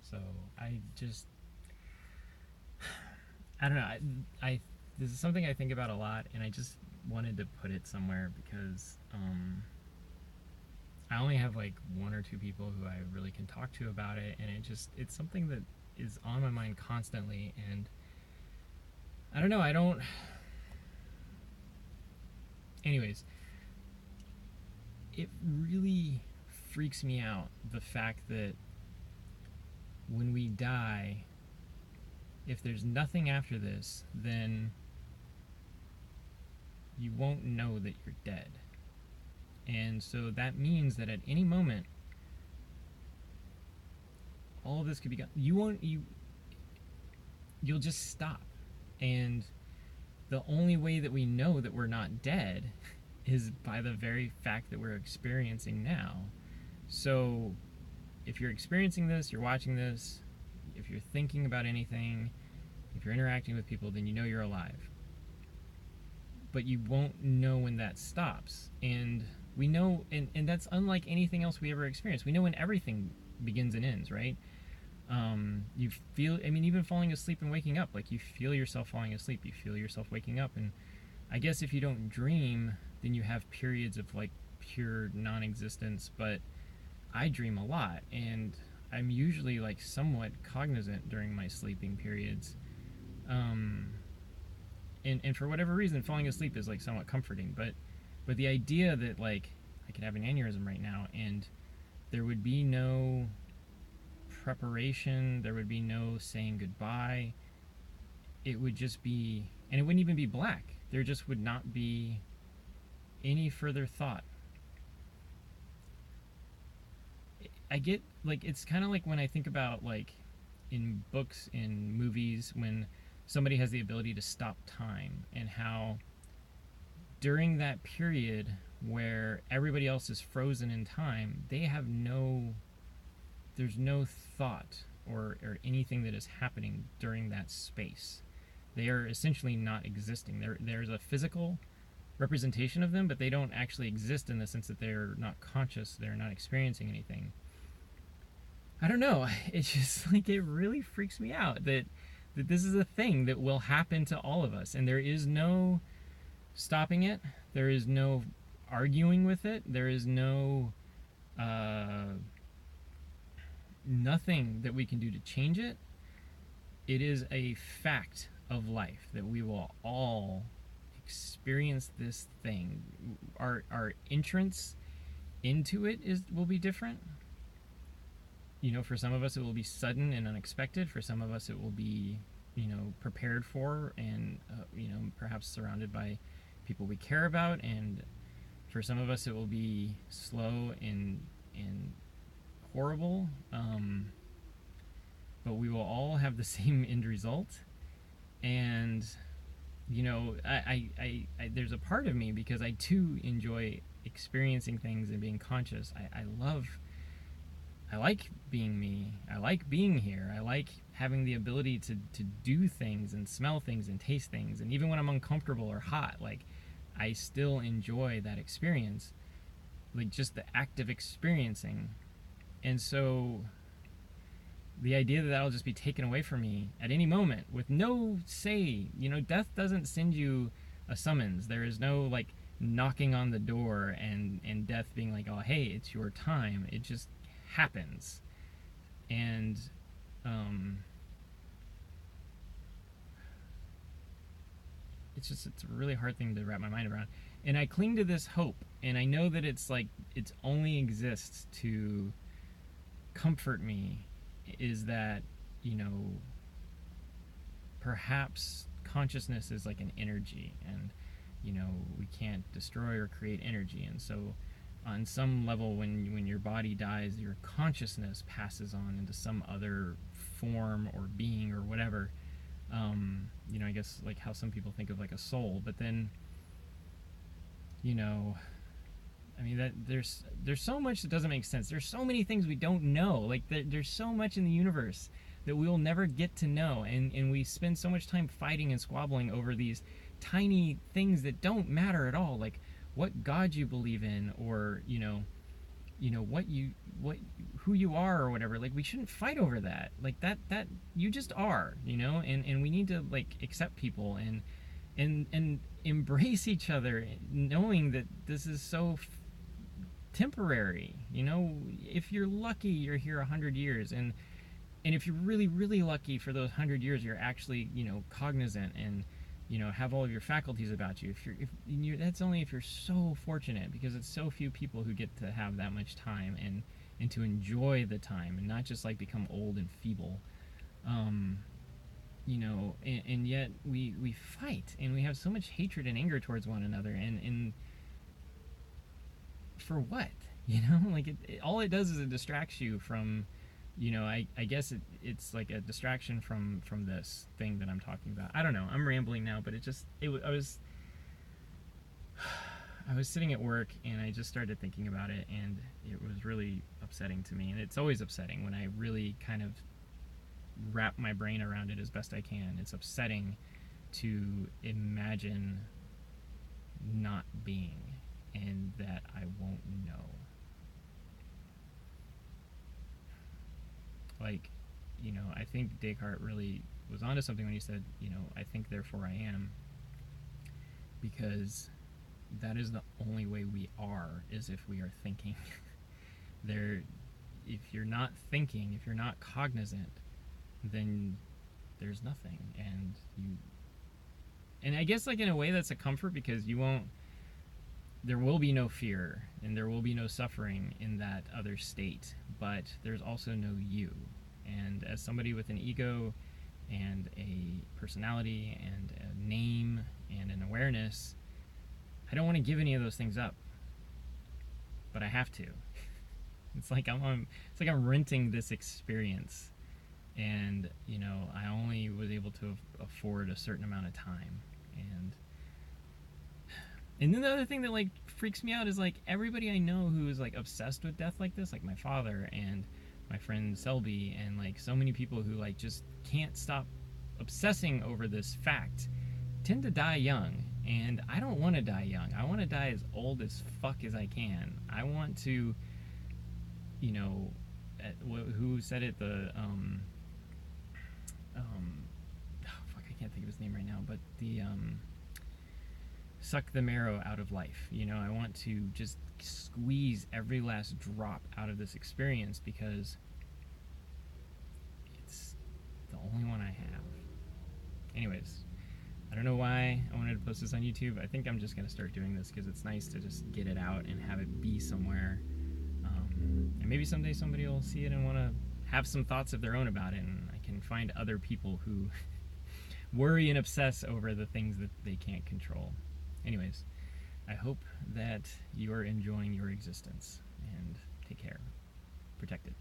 So I just, I don't know. I this is something I think about a lot, and I just wanted to put it somewhere because I only have like one or two people who I really can talk to about it, and it's something that is on my mind constantly, and I don't know. I don't. Anyways, it really freaks me out the fact that when we die, if there's nothing after this, then you won't know that you're dead. And so that means that at any moment, all of this could be gone. You'll just stop. And the only way that we know that we're not dead is by the very fact that we're experiencing now. So if you're experiencing this, you're watching this, if you're thinking about anything, if you're interacting with people, then you know you're alive. But you won't know when that stops. And we know, and that's unlike anything else we ever experience. We know when everything begins and ends, right? You feel, I mean, even falling asleep and waking up, like you feel yourself falling asleep, you feel yourself waking up. And I guess if you don't dream, then you have periods of like pure non existence. But I dream a lot, and I'm usually like somewhat cognizant during my sleeping periods. Um, and for whatever reason, falling asleep is like somewhat comforting. But the idea that like I could have an aneurysm right now and there would be no preparation, there would be no saying goodbye. It would just be, and it wouldn't even be black. There just would not be any further thought. I get like it's kind of like when I think about like in books, in movies, when somebody has the ability to stop time, and how during that period where everybody else is frozen in time, they have no, there's no thought or anything that is happening during that space. They are essentially not existing. There's a physical representation of them, but they don't actually exist in the sense that they're not conscious, they're not experiencing anything. I don't know. It's just like it really freaks me out that this is a thing that will happen to all of us, and there is no stopping it. There is no arguing with it. There is no nothing that we can do to change it. It is a fact of life that we will all experience this thing. Our entrance into it is will be different. You know, for some of us it will be sudden and unexpected. For some of us it will be, you know, prepared for and you know, perhaps surrounded by people we care about. And for some of us it will be slow and horrible. But we will all have the same end result. And you know, there's a part of me, because I too enjoy experiencing things and being conscious. I like being me. I like being here. I like having the ability to do things and smell things and taste things. And even when I'm uncomfortable or hot, like I still enjoy that experience, like just the act of experiencing. And so the idea that that'll just be taken away from me at any moment with no say, you know, death doesn't send you a summons. There is no like knocking on the door and death being like, oh hey, it's your time. It just happens. And it's a really hard thing to wrap my mind around. And I cling to this hope, and I know that it's like it's only exists to comfort me, is that, you know, perhaps consciousness is like an energy, and you know, we can't destroy or create energy. And so on some level, when your body dies, your consciousness passes on into some other form or being or whatever. You know, I guess like how some people think of like a soul. But then, you know, I mean, that there's so much that doesn't make sense. There's so many things we don't know. Like there's so much in the universe that we will never get to know, and we spend so much time fighting and squabbling over these tiny things that don't matter at all. Like what God you believe in, or you know, what who you are or whatever. Like, we shouldn't fight over that. Like, that you just are, and we need to, like, accept people and embrace each other, knowing that this is so temporary. If you're lucky, you're here 100 years, and if you're really, really lucky, for those 100 years you're actually, cognizant and, have all of your faculties about you. If that's only if you're so fortunate, because it's so few people who get to have that much time and to enjoy the time and not just, like, become old and feeble. And yet we fight, and we have so much hatred and anger towards one another, and for what? Like, all it does is it distracts you from, I guess it's like a distraction from this thing that I'm talking about. I don't know, I'm rambling now, but I was sitting at work, and I just started thinking about it, and it was really upsetting to me. And it's always upsetting when I really kind of wrap my brain around it as best I can. It's upsetting to imagine not being, and that I won't know. Like, I think Descartes really was onto something when he said, I think, therefore I am, because that is the only way we are, is if we are thinking. If you're not thinking, if you're not cognizant, then there's nothing, and I guess, like, in a way that's a comfort, because there will be no fear and there will be no suffering in that other state, but there's also no you. And as somebody with an ego and a personality and a name and an awareness, I don't want to give any of those things up, but I have to. It's like I'm renting this experience, and I only was able to afford a certain amount of time. And then the other thing that, like, freaks me out is, like, everybody I know who is, like, obsessed with death like this, like my father and my friend Selby, and, like, so many people who, like, just can't stop obsessing over this fact, tend to die young. And I don't want to die young. I want to die as old as fuck as I can. I want to, who said it? I can't think of his name right now, but the suck the marrow out of life. I want to just squeeze every last drop out of this experience, because it's the only one I have. Anyways, I don't know why I wanted to post this on YouTube. I think I'm just going to start doing this because it's nice to just get it out and have it be somewhere. And maybe someday somebody will see it and want to have some thoughts of their own about it, and I can find other people who worry and obsess over the things that they can't control. Anyways, I hope that you're enjoying your existence, and take care. Protect it.